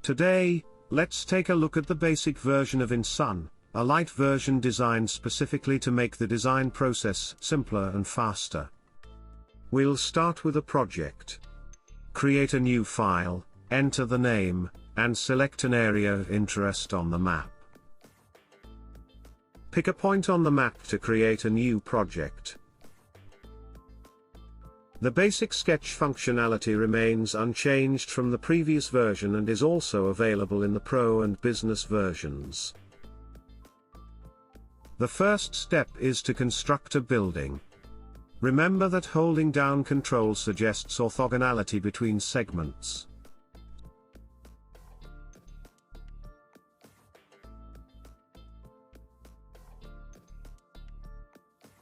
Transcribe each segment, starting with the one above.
Today, let's take a look at the basic version of inSun, a light version designed specifically to make the design process simpler and faster. We'll start with a project. Create a new file, enter the name, and select an area of interest on the map. Pick a point on the map to create a new project. The basic sketch functionality remains unchanged from the previous version and is also available in the Pro and Business versions. The first step is to construct a building. Remember that holding down Ctrl suggests orthogonality between segments.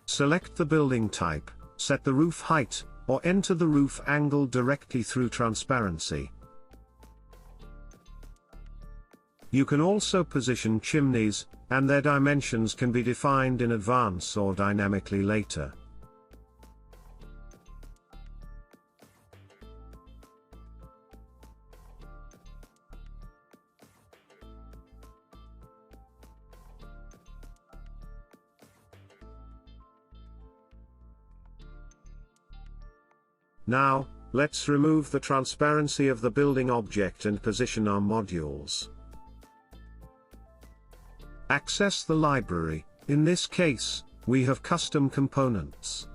Select the building type, set the roof height, or enter the roof angle directly through transparency. You can also position chimneys, and their dimensions can be defined in advance or dynamically later. Now, let's remove the transparency of the building object and position our modules. Access the library. In this case, we have custom components.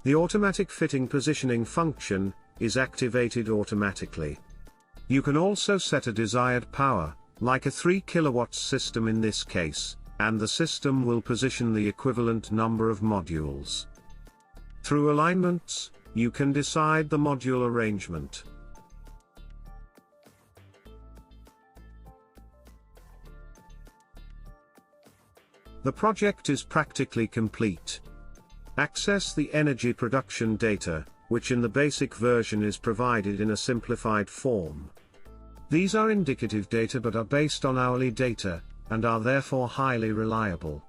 The automatic fitting positioning function is activated automatically. You can also set a desired power, like a 3 kW system in this case, and the system will position the equivalent number of modules. Through alignments, you can decide the module arrangement. The project is practically complete. Access the energy production data, which in the basic version is provided in a simplified form. These are indicative data but are based on hourly data, and are therefore highly reliable.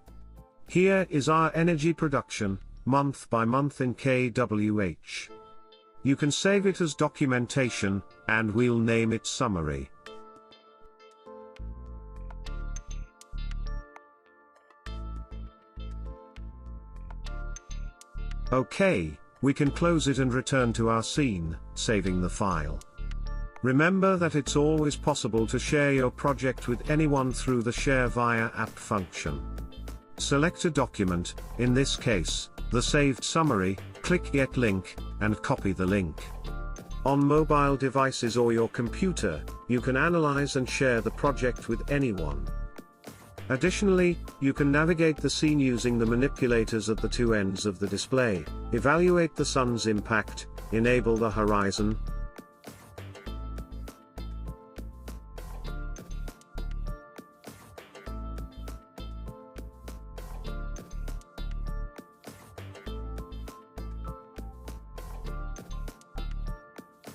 Here is our energy production, month by month in kWh. You can save it as documentation, and we'll name it summary. OK, we can close it and return to our scene, saving the file. Remember that it's always possible to share your project with anyone through the Share via App function. Select a document, in this case, the saved summary, click Get Link, and copy the link. On mobile devices or your computer, you can analyze and share the project with anyone. Additionally, you can navigate the scene using the manipulators at the two ends of the display, evaluate the sun's impact, enable the horizon,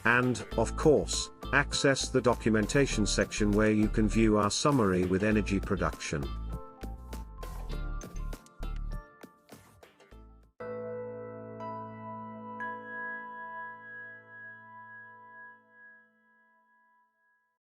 and, of course, access the documentation section where you can view our summary with energy production.